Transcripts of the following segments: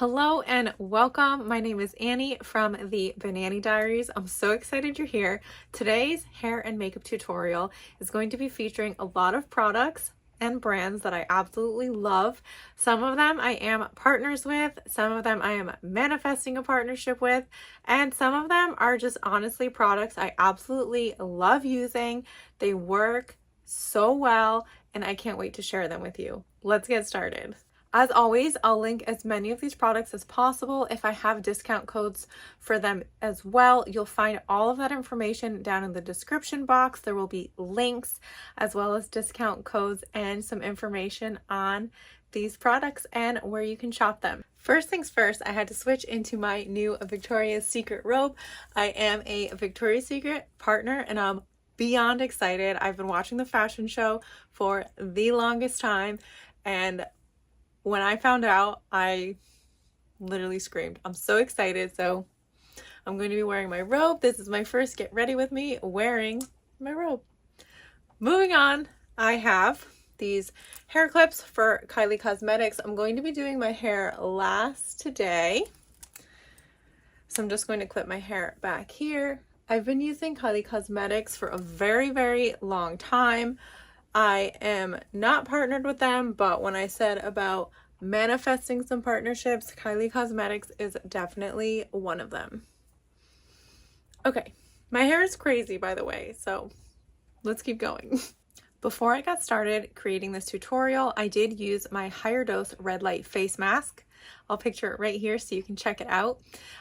Hello and welcome. My name is Annie from the Banannie Diaries. I'm so excited you're here. Today's hair and makeup tutorial is going to be featuring a lot of products and brands that I absolutely love. Some of them I am partners with, some of them I am manifesting a partnership with, and some of them are just honestly products I absolutely love using. They work so well and I can't wait to share them with you. Let's get started. As always, I'll link as many of these products as possible. If I have discount codes for them as well, you'll find all of that information down in the description box. There will be links as well as discount codes and some information on these products and where you can shop them. First things first, I had to switch into my new Victoria's Secret robe. I am a Victoria's Secret partner and I'm beyond excited. I've been watching the fashion show for the longest time, and when I found out, I literally screamed. I'm so excited. So I'm going to be wearing my robe. This is my first get ready with me wearing my robe. Moving on, I have these hair clips for Kylie Cosmetics. I'm going to be doing my hair last today. So I'm just going to clip my hair back here. I've been using Kylie Cosmetics for a very, very long time. I am not partnered with them, but when I said about manifesting some partnerships, Kylie Cosmetics is definitely one of them. Okay, my hair is crazy, by the way, so let's keep going. Before I got started creating this tutorial, I did use my Higher Dose Red Light Face Mask. I'll picture it right here so you can check it out.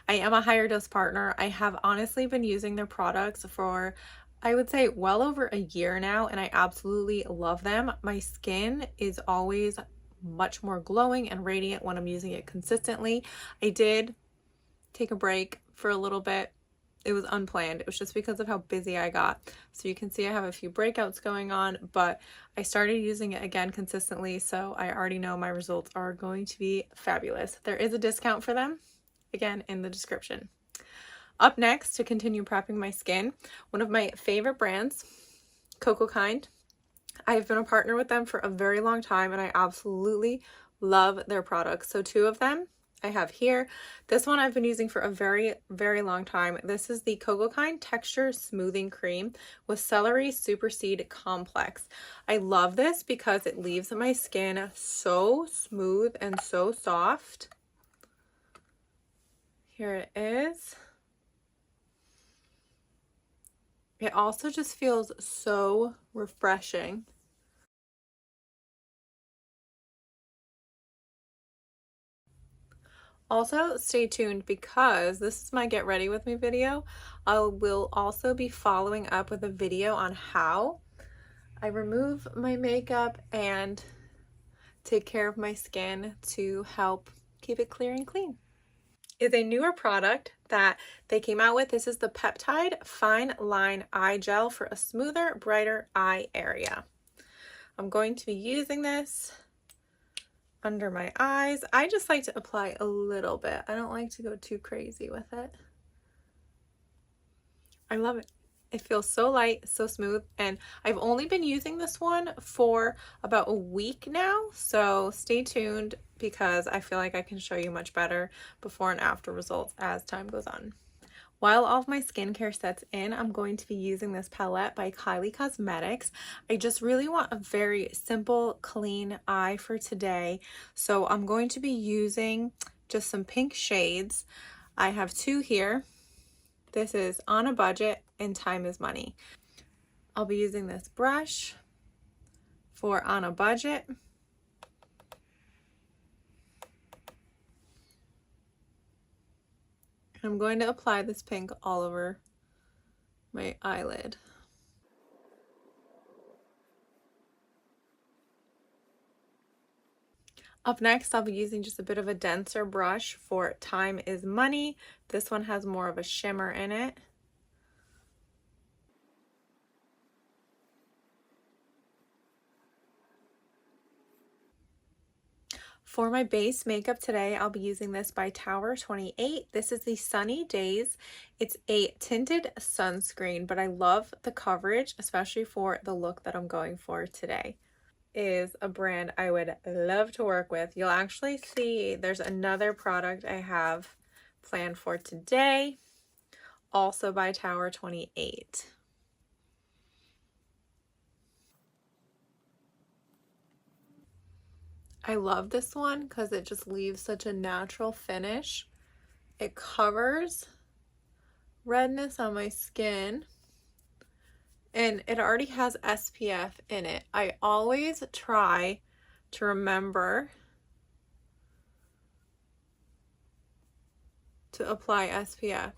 I am a Higher Dose partner. I have honestly been using their products for, I would say, well over a year now, and I absolutely love them. My skin is always much more glowing and radiant when I'm using it consistently. I did take a break for a little bit. It was unplanned. It was just because of how busy I got. So you can see I have a few breakouts going on, but I started using it again consistently, so I already know my results are going to be fabulous. There is a discount for them, again, in the description. Up next, to continue prepping my skin, one of my favorite brands, Coco Kind. I've been a partner with them for a very long time and I absolutely love their products. So two of them I have here. This one I've been using for a very, very long time. This is the Coco Kind Texture Smoothing Cream with Celery Super Seed Complex. I love this because it leaves my skin so smooth and so soft. Here it is. It also just feels so refreshing. Also, stay tuned because this is my get ready with me video. I will also be following up with a video on how I remove my makeup and take care of my skin to help keep it clear and clean. Is a newer product that they came out with. This is the Peptide Fine Line Eye Gel for a smoother, brighter eye area. I'm going to be using this under my eyes. I just like to apply a little bit. I don't like to go too crazy with it. I love it. It feels so light, so smooth, and I've only been using this one for about a week now, so stay tuned because I feel like I can show you much better before and after results as time goes on. While all of my skincare sets in, I'm going to be using this palette by Kylie Cosmetics. I just really want a very simple, clean eye for today, so I'm going to be using just some pink shades. I have two here. This is On a Budget and Time is Money. I'll be using this brush for On a Budget. I'm going to apply this pink all over my eyelid. Up next, I'll be using just a bit of a denser brush for Time is Money. This one has more of a shimmer in it. For my base makeup today, I'll be using this by Tower 28. This is the Sunny Days. It's a tinted sunscreen, but I love the coverage, especially for the look that I'm going for today. is a brand I would love to work with. You'll actually see there's another product I have planned for today, also by Tower 28. I love this one because it just leaves such a natural finish. It covers redness on my skin, and it already has SPF in it. I always try to remember to apply SPF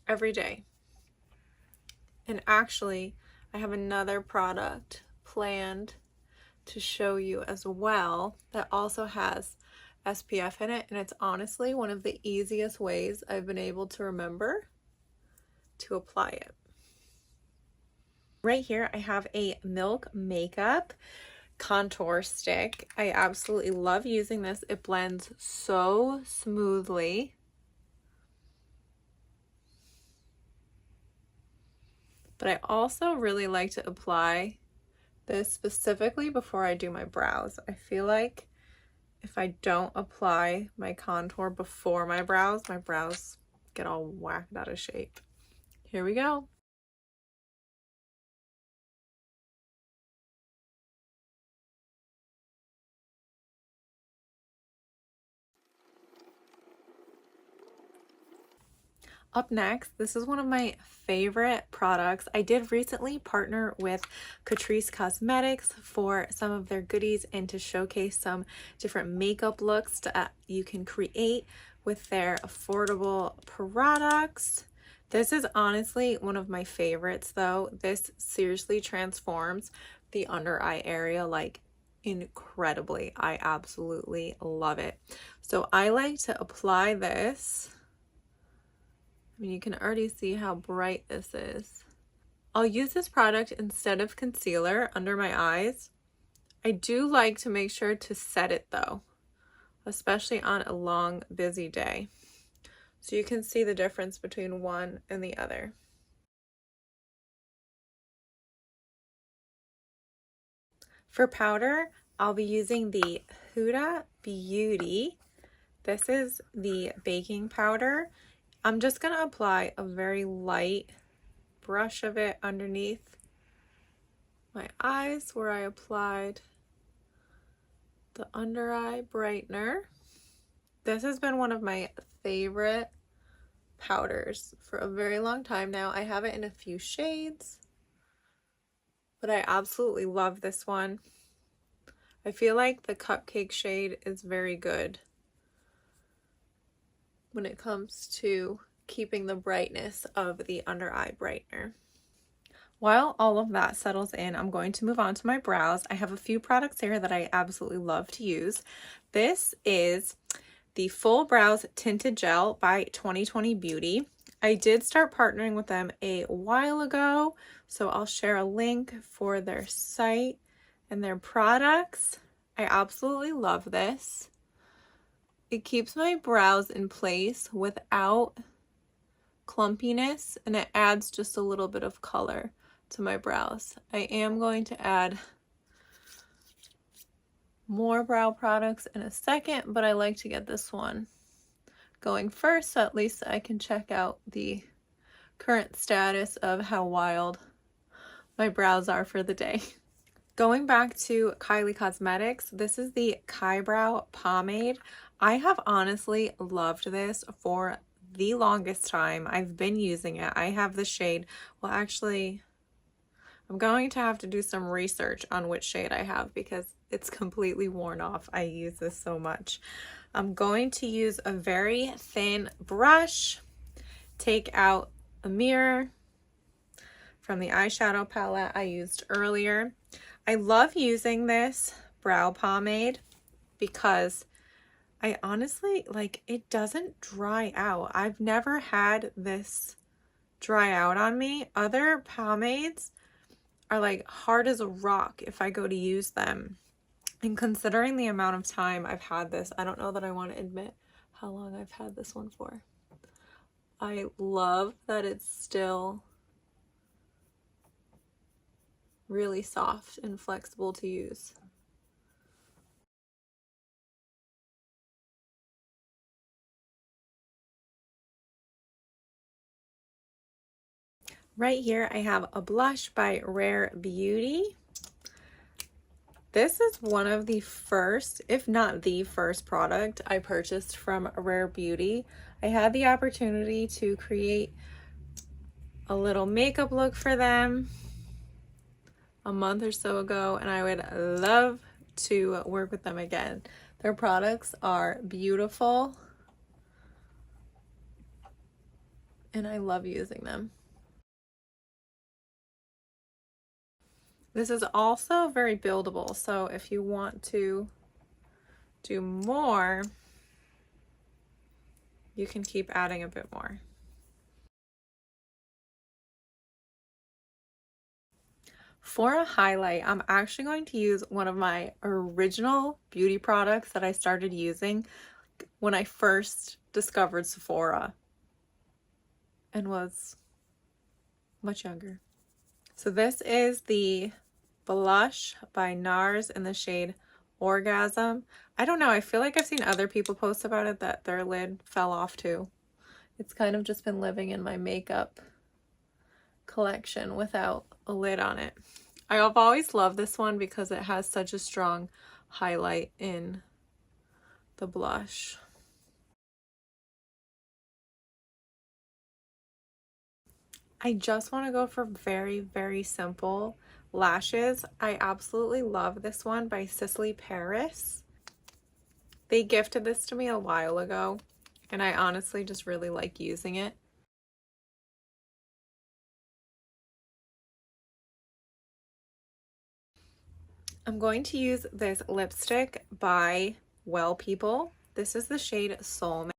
every day. And actually, I have another product planned to show you as well that also has SPF in it, and it's honestly one of the easiest ways I've been able to remember to apply it. Right here I have a Milk Makeup contour stick. I absolutely love using this. It blends so smoothly. But I also really like to apply this specifically before I do my brows. I feel like if I don't apply my contour before my brows get all whacked out of shape. Here we go. Up next, this is one of my favorite products. I did recently partner with Catrice Cosmetics for some of their goodies and to showcase some different makeup looks that you can create with their affordable products. This is honestly one of my favorites though. This seriously transforms the under eye area like incredibly. I absolutely love it. So I like to apply this. I mean, you can already see how bright this is. I'll use this product instead of concealer under my eyes. I do like to make sure to set it though, especially on a long, busy day. So you can see the difference between one and the other. For powder, I'll be using the Huda Beauty. This is the baking powder. I'm just gonna apply a very light brush of it underneath my eyes where I applied the under eye brightener. This has been one of my favorite powders for a very long time now. I have it in a few shades, but I absolutely love this one. I feel like the cupcake shade is very good when it comes to keeping the brightness of the under eye brightener. While all of that settles in, I'm going to move on to my brows. I have a few products here that I absolutely love to use. This is the Full Brows Tinted Gel by 2020 Beauty. I did start partnering with them a while ago, so I'll share a link for their site and their products. I absolutely love this. It keeps my brows in place without clumpiness, and it adds just a little bit of color to my brows. I am going to add more brow products in a second, but I like to get this one going first so at least I can check out the current status of how wild my brows are for the day. Going back to Kylie Cosmetics, this is the Kybrow Pomade. I have honestly loved this for the longest time. I've been using it. I have the shade, well actually I'm going to have to do some research on which shade I have because it's completely worn off. I use this so much. I'm going to use a very thin brush, take out a mirror from the eyeshadow palette I used earlier. I love using this brow pomade because I honestly, like, it doesn't dry out. I've never had this dry out on me. Other pomades are like hard as a rock if I go to use them. And considering the amount of time I've had this, I don't know that I want to admit how long I've had this one for. I love that it's still really soft and flexible to use. Right here I have a blush by Rare Beauty. This is one of the first, if not the first product I purchased from Rare Beauty. I had the opportunity to create a little makeup look for them a month or so ago, and I would love to work with them again. Their products are beautiful and I love using them. This is also very buildable, so if you want to do more, you can keep adding a bit more. For a highlight, I'm actually going to use one of my original beauty products that I started using when I first discovered Sephora and was much younger. So this is the blush by NARS in the shade Orgasm. I don't know, I feel like I've seen other people post about it that their lid fell off too. It's kind of just been living in my makeup collection without a lid on it. I've always loved this one because it has such a strong highlight in the blush. I just want to go for very, very simple lashes. I absolutely love this one by Cicely Paris. They gifted this to me a while ago, and I honestly just really like using it. I'm going to use this lipstick by Well People. This is the shade Soul.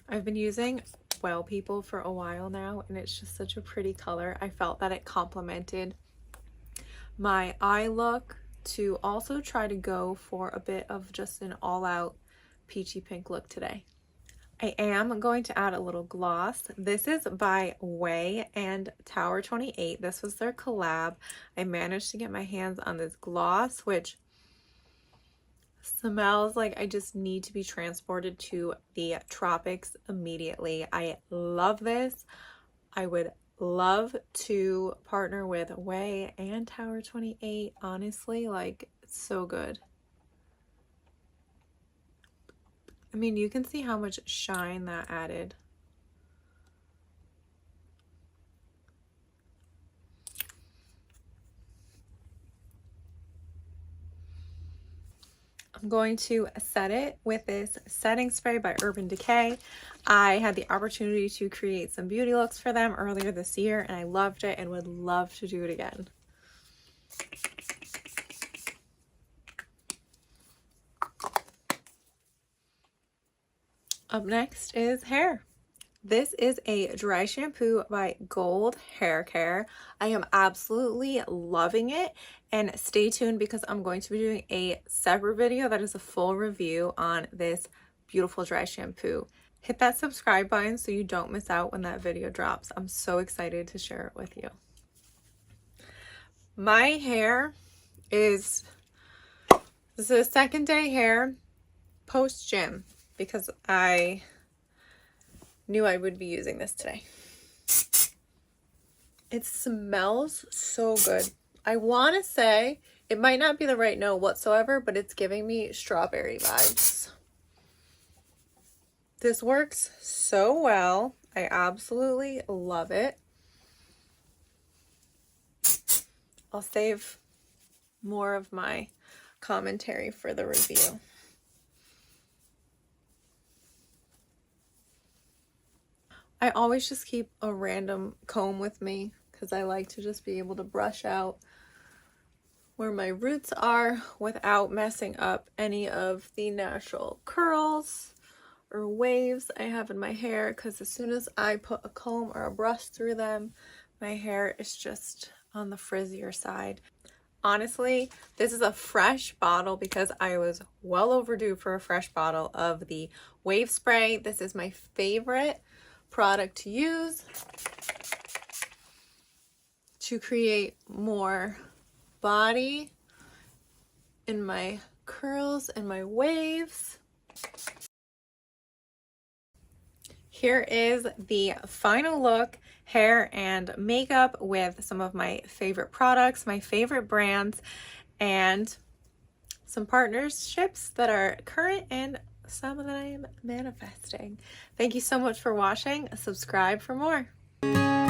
I've been using Well People for a while now, and it's just such a pretty color. I felt that it complemented my eye look to also try to go for a bit of just an all-out peachy pink look today. I am going to add a little gloss. This is by Way and Tower 28. This was their collab. I managed to get my hands on this gloss, which smells like I just need to be transported to the tropics immediately. I love this. I would love to partner with Way and Tower 28. Honestly, like, it's so good. I mean, you can see how much shine that added. I'm going to set it with this setting spray by Urban Decay. I had the opportunity to create some beauty looks for them earlier this year, and I loved it and would love to do it again. Up next is hair. This is a dry shampoo by Gold Hair Care. I am absolutely loving it, and stay tuned because I'm going to be doing a separate video that is a full review on this beautiful dry shampoo. Hit that subscribe button so you don't miss out when that video drops. I'm so excited to share it with you. My hair is, this is a second day hair post gym because I knew I would be using this today. It smells so good. I want to say it might not be the right note whatsoever, but it's giving me strawberry vibes. This works so well. I absolutely love it. I'll save more of my commentary for the review. I always just keep a random comb with me because I like to just be able to brush out where my roots are without messing up any of the natural curls or waves I have in my hair, because as soon as I put a comb or a brush through them, my hair is just on the frizzier side. Honestly, this is a fresh bottle because I was well overdue for a fresh bottle of the wave spray. This is my favorite product to use. to create more body in my curls and my waves. Here is the final look, hair and makeup with some of my favorite products, my favorite brands, and some partnerships that are current and some that I am manifesting. Thank you so much for watching. Subscribe for more.